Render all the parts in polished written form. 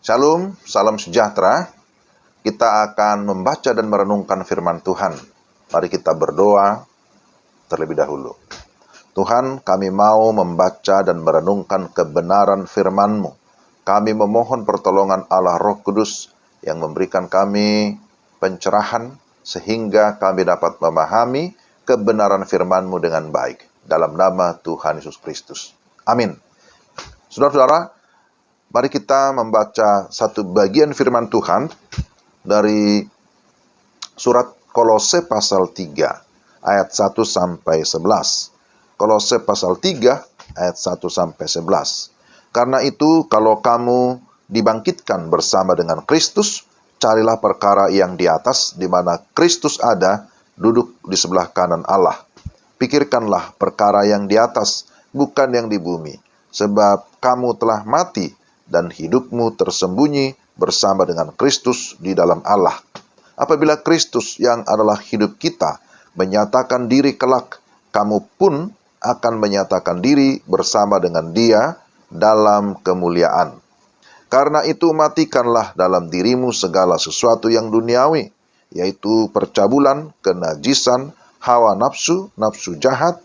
Shalom, salam sejahtera. Kita akan membaca dan merenungkan firman Tuhan. Mari kita berdoa terlebih dahulu. Tuhan, kami mau membaca dan merenungkan kebenaran firman-Mu. Kami memohon pertolongan Allah Roh Kudus yang memberikan kami pencerahan sehingga kami dapat memahami kebenaran firman-Mu dengan baik. Dalam nama Tuhan Yesus Kristus. Amin. Saudara-saudara, mari kita membaca satu bagian firman Tuhan dari surat Kolose pasal 3 ayat 1 sampai 11. Kolose pasal 3 ayat 1 sampai 11. Karena itu kalau kamu dibangkitkan bersama dengan Kristus, carilah perkara yang di atas di mana Kristus ada, duduk di sebelah kanan Allah. Pikirkanlah perkara yang di atas, bukan yang di bumi, sebab kamu telah mati dan hidupmu tersembunyi bersama dengan Kristus di dalam Allah. Apabila Kristus yang adalah hidup kita menyatakan diri kelak, kamu pun akan menyatakan diri bersama dengan Dia dalam kemuliaan. Karena itu matikanlah dalam dirimu segala sesuatu yang duniawi, yaitu percabulan, kenajisan, hawa nafsu, nafsu jahat,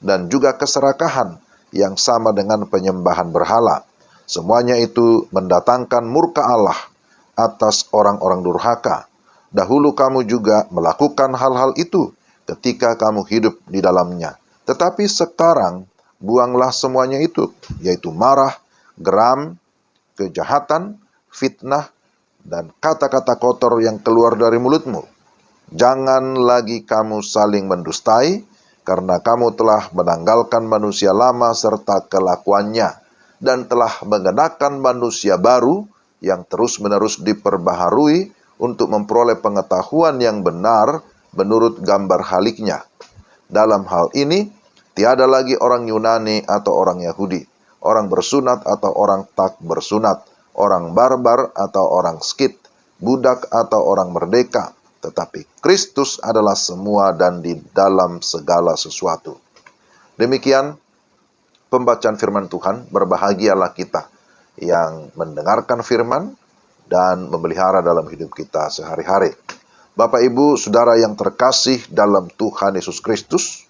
dan juga keserakahan yang sama dengan penyembahan berhala. Semuanya itu mendatangkan murka Allah atas orang-orang durhaka. Dahulu kamu juga melakukan hal-hal itu ketika kamu hidup di dalamnya. Tetapi sekarang buanglah semuanya itu, yaitu marah, geram, kejahatan, fitnah, dan kata-kata kotor yang keluar dari mulutmu. Jangan lagi kamu saling mendustai, karena kamu telah menanggalkan manusia lama serta kelakuannya, dan telah mengenakan manusia baru yang terus-menerus diperbaharui untuk memperoleh pengetahuan yang benar menurut gambar haliknya. Dalam hal ini, tiada lagi orang Yunani atau orang Yahudi, orang bersunat atau orang tak bersunat, orang barbar atau orang skit, budak atau orang merdeka, tetapi Kristus adalah semua dan di dalam segala sesuatu. Demikian pembacaan firman Tuhan. Berbahagialah kita yang mendengarkan firman dan memelihara dalam hidup kita sehari-hari. Bapak, Ibu, Saudara yang terkasih dalam Tuhan Yesus Kristus,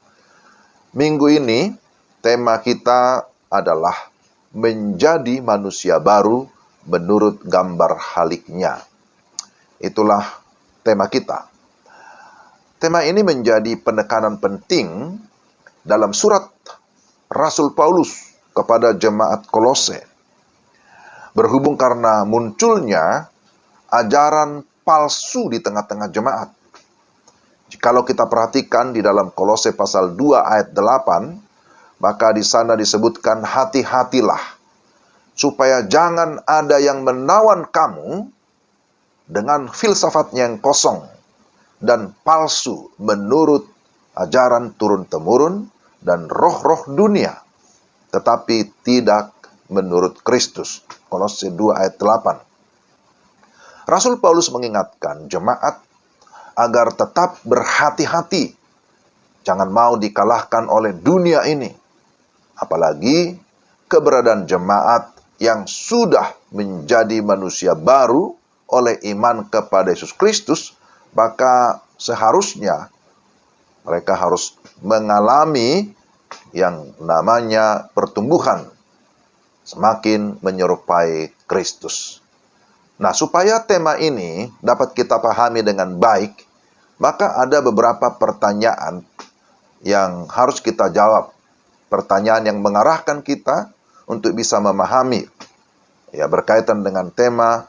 minggu ini tema kita adalah menjadi manusia baru menurut gambar haliknya. Itulah tema kita. Tema ini menjadi penekanan penting dalam surat Rasul Paulus kepada jemaat Kolose. Berhubung karena munculnya ajaran palsu di tengah-tengah jemaat. Kalau kita perhatikan di dalam Kolose pasal 2 ayat 8, maka di sana disebutkan hati-hatilah, supaya jangan ada yang menawan kamu dengan filsafatnya yang kosong dan palsu menurut ajaran turun-temurun dan roh-roh dunia, tetapi tidak menurut Kristus. Kolose 2 ayat 8. Rasul Paulus mengingatkan jemaat agar tetap berhati-hati. Jangan mau dikalahkan oleh dunia ini. Apalagi keberadaan jemaat yang sudah menjadi manusia baru oleh iman kepada Yesus Kristus, maka seharusnya mereka harus mengalami yang namanya pertumbuhan, semakin menyerupai Kristus. Nah, supaya tema ini dapat kita pahami dengan baik, maka ada beberapa pertanyaan yang harus kita jawab. Pertanyaan yang mengarahkan kita untuk bisa memahami, berkaitan dengan tema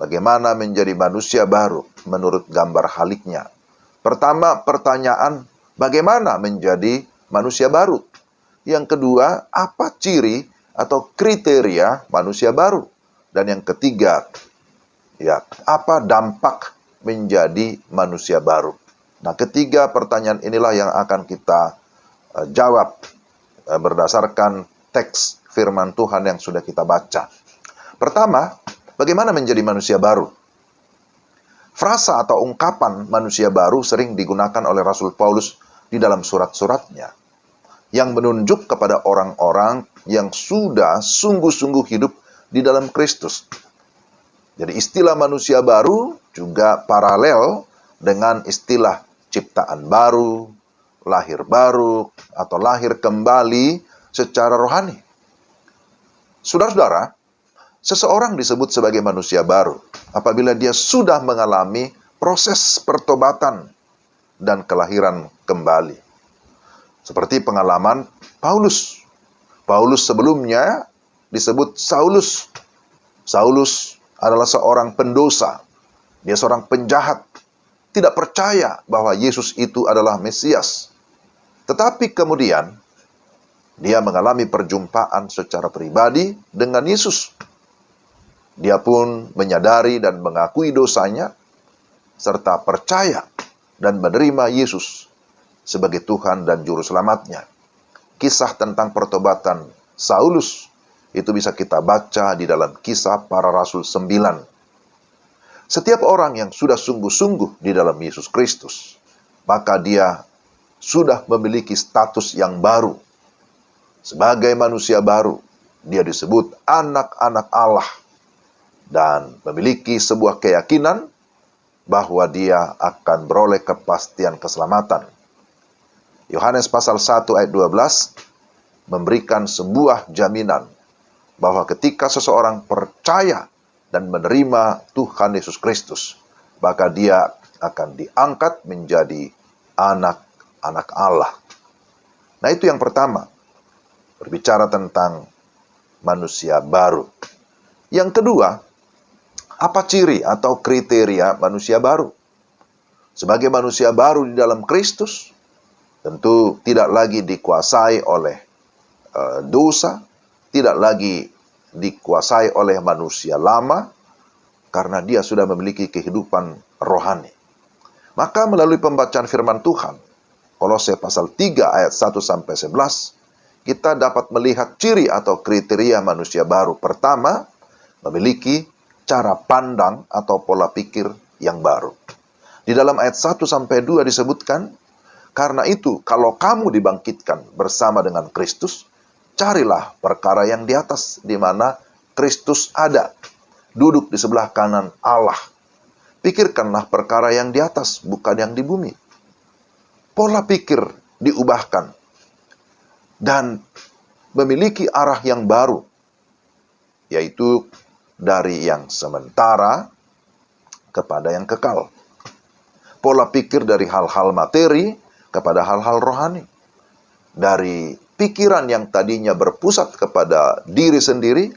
bagaimana menjadi manusia baru menurut gambar haliknya. Pertama, pertanyaan bagaimana menjadi manusia baru? Yang kedua, apa ciri atau kriteria manusia baru? Dan yang ketiga, apa dampak menjadi manusia baru? Nah, ketiga pertanyaan inilah yang akan kita jawab berdasarkan teks firman Tuhan yang sudah kita baca. Pertama, bagaimana menjadi manusia baru? Frasa atau ungkapan manusia baru sering digunakan oleh Rasul Paulus di dalam surat-suratnya, yang menunjuk kepada orang-orang yang sudah sungguh-sungguh hidup di dalam Kristus. Jadi istilah manusia baru juga paralel dengan istilah ciptaan baru, lahir baru, atau lahir kembali secara rohani. Saudara-saudara, seseorang disebut sebagai manusia baru apabila dia sudah mengalami proses pertobatan dan kelahiran kembali. Seperti pengalaman Paulus. Paulus sebelumnya disebut Saulus. Saulus adalah seorang pendosa. Dia seorang penjahat. Tidak percaya bahwa Yesus itu adalah Mesias. Tetapi kemudian dia mengalami perjumpaan secara pribadi dengan Yesus. Dia pun menyadari dan mengakui dosanya, serta percaya dan menerima Yesus sebagai Tuhan dan Juru Selamatnya. Kisah tentang pertobatan Saulus itu bisa kita baca di dalam Kisah Para Rasul 9. Setiap orang yang sudah sungguh-sungguh di dalam Yesus Kristus, maka dia sudah memiliki status yang baru. Sebagai manusia baru, dia disebut anak-anak Allah dan memiliki sebuah keyakinan bahwa dia akan beroleh kepastian keselamatan. Yohanes pasal 1 ayat 12 memberikan sebuah jaminan bahwa ketika seseorang percaya dan menerima Tuhan Yesus Kristus, maka dia akan diangkat menjadi anak-anak Allah. Nah, itu yang pertama, berbicara tentang manusia baru. Yang kedua, apa ciri atau kriteria manusia baru? Sebagai manusia baru di dalam Kristus, tentu tidak lagi dikuasai oleh dosa, tidak lagi dikuasai oleh manusia lama, karena dia sudah memiliki kehidupan rohani. Maka melalui pembacaan firman Tuhan, Kolose pasal 3 ayat 1-11, kita dapat melihat ciri atau kriteria manusia baru. Pertama, memiliki cara pandang atau pola pikir yang baru. Di dalam ayat 1-2 disebutkan, karena itu kalau kamu dibangkitkan bersama dengan Kristus, carilah perkara yang di atas, di mana Kristus ada, duduk di sebelah kanan Allah. Pikirkanlah perkara yang di atas, bukan yang di bumi. Pola pikir diubahkan dan memiliki arah yang baru, yaitu dari yang sementara kepada yang kekal. Pola pikir dari hal-hal materi kepada hal-hal rohani. Dari pikiran yang tadinya berpusat kepada diri sendiri,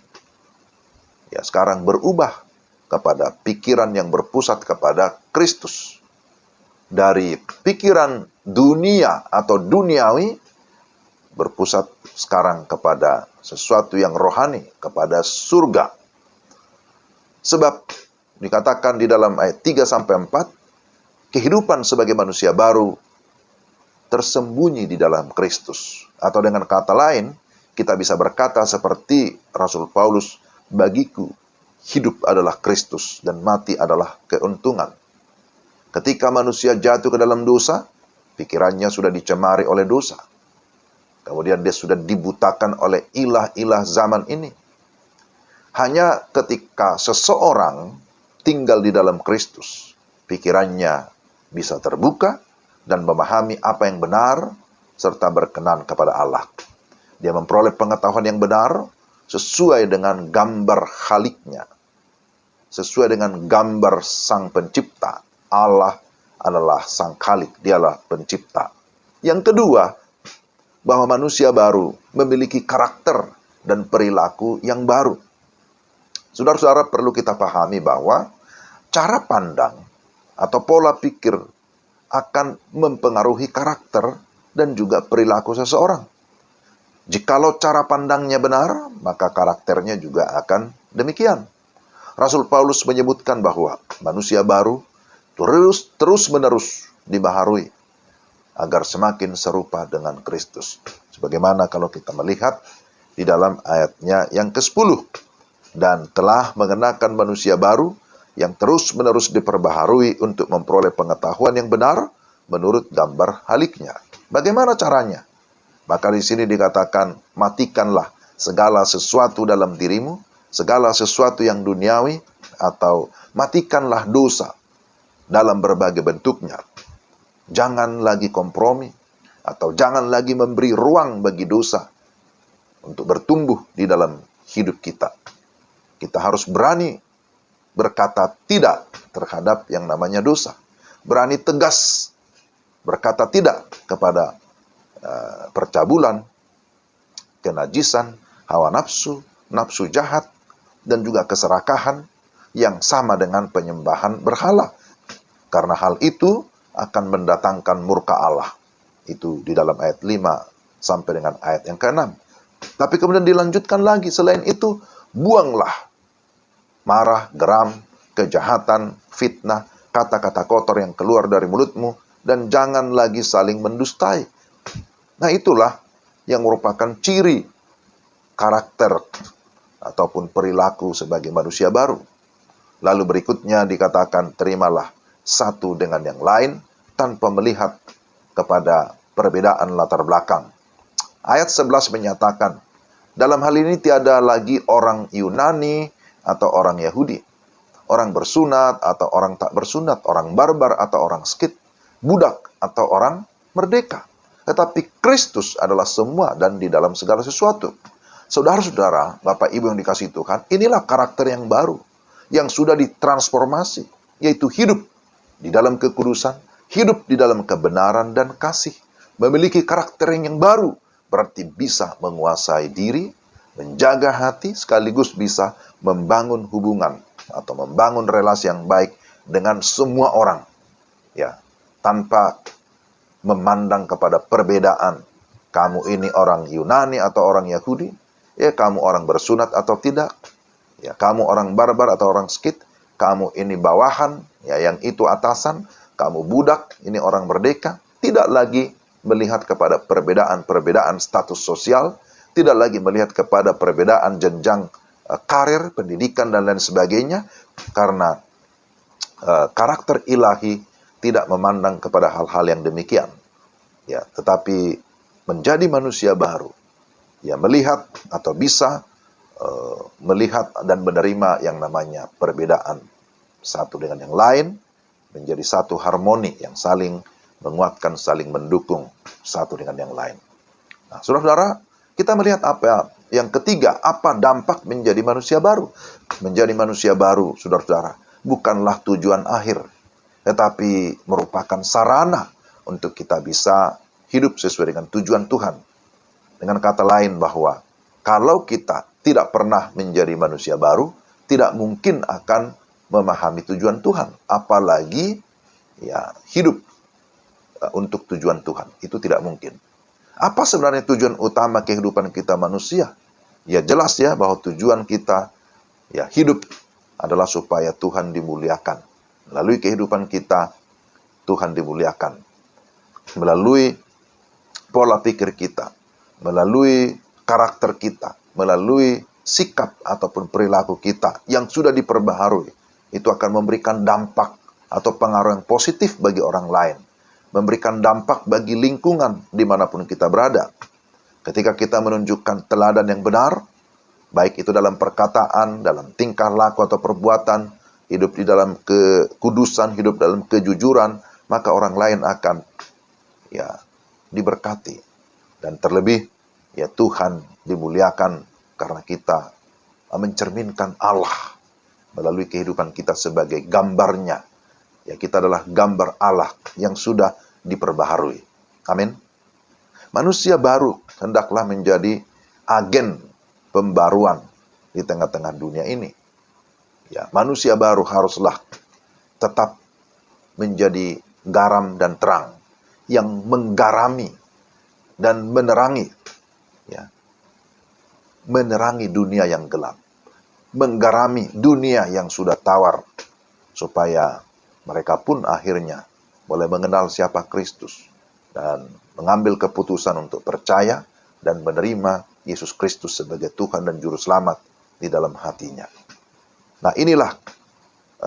ya sekarang berubah kepada pikiran yang berpusat kepada Kristus. Dari pikiran dunia atau duniawi, berpusat sekarang kepada sesuatu yang rohani, kepada surga. Sebab dikatakan di dalam ayat 3-4, kehidupan sebagai manusia baru tersembunyi di dalam Kristus. Atau dengan kata lain, kita bisa berkata seperti Rasul Paulus, bagiku hidup adalah Kristus dan mati adalah keuntungan. Ketika manusia jatuh ke dalam dosa, pikirannya sudah dicemari oleh dosa. Kemudian dia sudah dibutakan oleh ilah-ilah zaman ini. Hanya ketika seseorang tinggal di dalam Kristus, pikirannya bisa terbuka dan memahami apa yang benar, serta berkenan kepada Allah. Dia memperoleh pengetahuan yang benar, sesuai dengan gambar Khaliknya, sesuai dengan gambar Sang Pencipta. Allah adalah Sang Khalik, dialah pencipta. Yang kedua, bahwa manusia baru memiliki karakter dan perilaku yang baru. Saudara-saudara, perlu kita pahami bahwa cara pandang atau pola pikir akan mempengaruhi karakter dan juga perilaku seseorang. Jikalau cara pandangnya benar, maka karakternya juga akan demikian. Rasul Paulus menyebutkan bahwa manusia baru terus-menerus dibaharui agar semakin serupa dengan Kristus. Sebagaimana kalau kita melihat di dalam ayatnya yang ke-10. Dan telah mengenakan manusia baru yang terus-menerus diperbaharui untuk memperoleh pengetahuan yang benar menurut gambar Khaliknya. Bagaimana caranya? Maka di sini dikatakan, matikanlah segala sesuatu dalam dirimu, segala sesuatu yang duniawi, atau matikanlah dosa dalam berbagai bentuknya. Jangan lagi kompromi atau jangan lagi memberi ruang bagi dosa untuk bertumbuh di dalam hidup kita. Kita harus berani berkata tidak terhadap yang namanya dosa. Berani tegas berkata tidak kepada percabulan, kenajisan, hawa nafsu, nafsu jahat, dan juga keserakahan yang sama dengan penyembahan berhala. Karena hal itu akan mendatangkan murka Allah. Itu di dalam ayat 5 sampai dengan ayat yang ke-6. Tapi kemudian dilanjutkan lagi, selain itu, buanglah marah, geram, kejahatan, fitnah, kata-kata kotor yang keluar dari mulutmu, dan jangan lagi saling mendustai. Nah, itulah yang merupakan ciri karakter ataupun perilaku sebagai manusia baru. Lalu berikutnya dikatakan, terimalah satu dengan yang lain tanpa melihat kepada perbedaan latar belakang. Ayat 11 menyatakan, dalam hal ini tiada lagi orang Yunani atau orang Yahudi, orang bersunat atau orang tak bersunat, orang barbar atau orang skit, budak atau orang merdeka. Tetapi Kristus adalah semua dan di dalam segala sesuatu. Saudara-saudara, Bapak Ibu yang dikasihi Tuhan, inilah karakter yang baru, yang sudah ditransformasi, yaitu hidup di dalam kekudusan, hidup di dalam kebenaran dan kasih. Memiliki karakter yang baru, berarti bisa menguasai diri, menjaga hati, sekaligus bisa membangun hubungan atau membangun relasi yang baik dengan semua orang. Ya, tanpa memandang kepada perbedaan. Kamu ini orang Yunani atau orang Yahudi, ya kamu orang bersunat atau tidak, ya kamu orang barbar atau orang skit, kamu ini bawahan, ya yang itu atasan, kamu budak, ini orang merdeka. Tidak lagi melihat kepada perbedaan-perbedaan status sosial, tidak lagi melihat kepada perbedaan jenjang karir, pendidikan, dan lain sebagainya, karena karakter ilahi tidak memandang kepada hal-hal yang demikian. Ya, tetapi menjadi manusia baru, ya melihat atau bisa melihat dan menerima yang namanya perbedaan satu dengan yang lain, menjadi satu harmoni yang saling menguatkan, saling mendukung satu dengan yang lain. Nah, saudara-saudara, kita melihat apa yang ketiga, apa dampak menjadi manusia baru? Menjadi manusia baru, saudara-saudara, bukanlah tujuan akhir, tetapi merupakan sarana untuk kita bisa hidup sesuai dengan tujuan Tuhan. Dengan kata lain bahwa kalau kita tidak pernah menjadi manusia baru, tidak mungkin akan memahami tujuan Tuhan, apalagi ya hidup untuk tujuan Tuhan. Itu tidak mungkin. Apa sebenarnya tujuan utama kehidupan kita manusia? Ya jelas ya bahwa tujuan kita ya hidup adalah supaya Tuhan dimuliakan. Melalui kehidupan kita, Tuhan dimuliakan. Melalui pola pikir kita, melalui karakter kita, melalui sikap ataupun perilaku kita yang sudah diperbaharui, itu akan memberikan dampak atau pengaruh yang positif bagi orang lain. Memberikan dampak bagi lingkungan dimanapun kita berada. Ketika kita menunjukkan teladan yang benar, baik itu dalam perkataan, dalam tingkah laku atau perbuatan, hidup di dalam kekudusan, hidup dalam kejujuran, maka orang lain akan ya diberkati. Dan terlebih, ya Tuhan dimuliakan karena kita mencerminkan Allah melalui kehidupan kita sebagai gambarnya. Ya, kita adalah gambar Allah yang sudah diperbaharui. Amin. Manusia baru hendaklah menjadi agen pembaruan di tengah-tengah dunia ini. Ya, manusia baru haruslah tetap menjadi garam dan terang yang menggarami dan menerangi, ya, menerangi dunia yang gelap, menggarami dunia yang sudah tawar, supaya mereka pun akhirnya boleh mengenal siapa Kristus dan mengambil keputusan untuk percaya dan menerima Yesus Kristus sebagai Tuhan dan Juru Selamat di dalam hatinya. Nah, inilah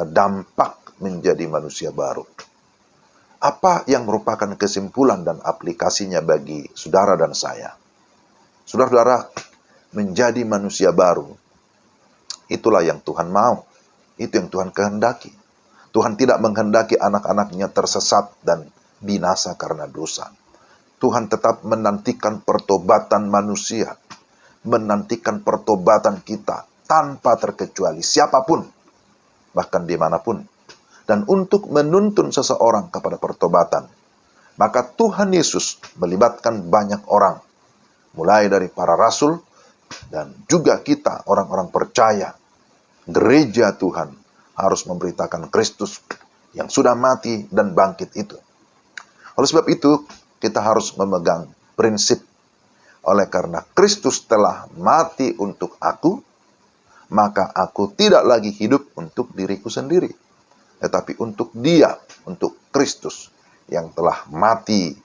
dampak menjadi manusia baru. Apa yang merupakan kesimpulan dan aplikasinya bagi saudara dan saya? Saudara-saudara, menjadi manusia baru, itulah yang Tuhan mau. Itu yang Tuhan kehendaki. Tuhan tidak menghendaki anak-anaknya tersesat dan binasa karena dosa. Tuhan tetap menantikan pertobatan manusia, menantikan pertobatan kita tanpa terkecuali siapapun, bahkan dimanapun. Dan untuk menuntun seseorang kepada pertobatan, maka Tuhan Yesus melibatkan banyak orang, mulai dari para rasul dan juga kita, orang-orang percaya. Gereja Tuhan harus memberitakan Kristus yang sudah mati dan bangkit itu. Oleh sebab itu, kita harus memegang prinsip, oleh karena Kristus telah mati untuk aku, maka aku tidak lagi hidup untuk diriku sendiri, tetapi untuk Dia, untuk Kristus yang telah mati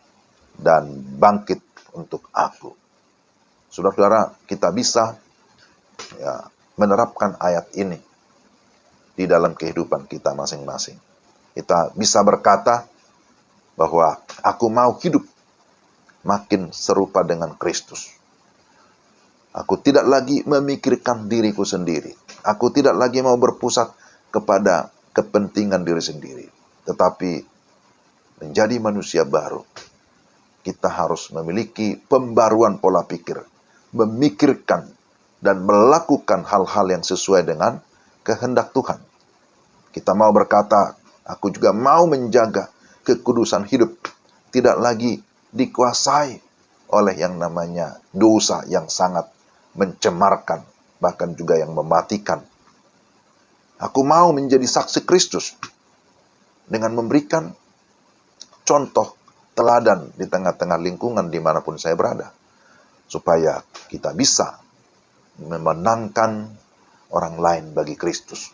dan bangkit untuk aku. Saudara-saudara, kita bisa menerapkan ayat ini di dalam kehidupan kita masing-masing. Kita bisa berkata bahwa aku mau hidup makin serupa dengan Kristus. Aku tidak lagi memikirkan diriku sendiri. Aku tidak lagi mau berpusat kepada kepentingan diri sendiri. Tetapi menjadi manusia baru, kita harus memiliki pembaruan pola pikir, memikirkan dan melakukan hal-hal yang sesuai dengan kehendak Tuhan. Kita mau berkata, aku juga mau menjaga kekudusan hidup, tidak lagi dikuasai oleh yang namanya dosa yang sangat mencemarkan, bahkan juga yang mematikan. Aku mau menjadi saksi Kristus dengan memberikan contoh teladan di tengah-tengah lingkungan dimanapun saya berada, supaya kita bisa memenangkan orang lain bagi Kristus.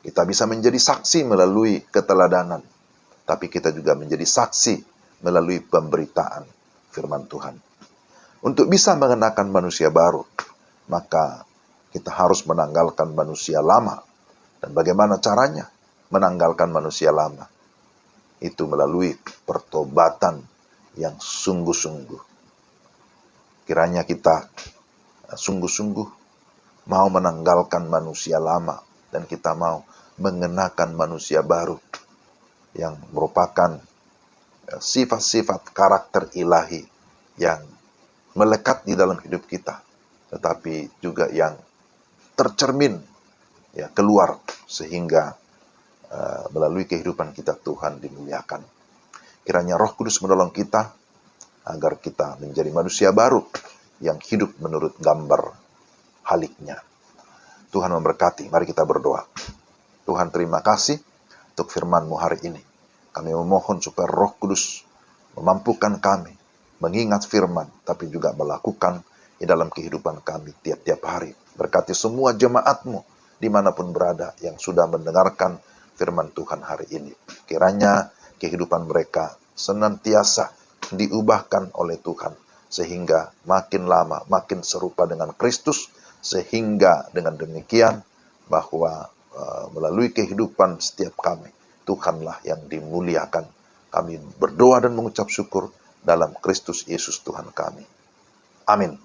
Kita bisa menjadi saksi melalui keteladanan, tapi kita juga menjadi saksi melalui pemberitaan firman Tuhan. Untuk bisa mengenakan manusia baru, maka kita harus menanggalkan manusia lama. Dan bagaimana caranya menanggalkan manusia lama? Itu melalui pertobatan yang sungguh-sungguh. Kiranya kita sungguh-sungguh mau menanggalkan manusia lama, dan kita mau mengenakan manusia baru yang merupakan sifat-sifat karakter ilahi yang melekat di dalam hidup kita, tetapi juga yang tercermin keluar, sehingga melalui kehidupan kita Tuhan dimuliakan. Kiranya Roh Kudus menolong kita agar kita menjadi manusia baru yang hidup menurut gambar haliknya. Tuhan memberkati. Mari kita berdoa. Tuhan, terima kasih untuk firman-Mu hari ini. Kami memohon supaya Roh Kudus memampukan kami mengingat firman, tapi juga melakukan di dalam kehidupan kami tiap-tiap hari. Berkati semua jemaat-Mu dimanapun berada yang sudah mendengarkan firman Tuhan hari ini. Kiranya kehidupan mereka senantiasa diubahkan oleh Tuhan, sehingga makin lama makin serupa dengan Kristus, sehingga dengan demikian bahwa melalui kehidupan setiap kami, Tuhanlah yang dimuliakan. Kami berdoa dan mengucap syukur dalam Kristus Yesus Tuhan kami. Amin.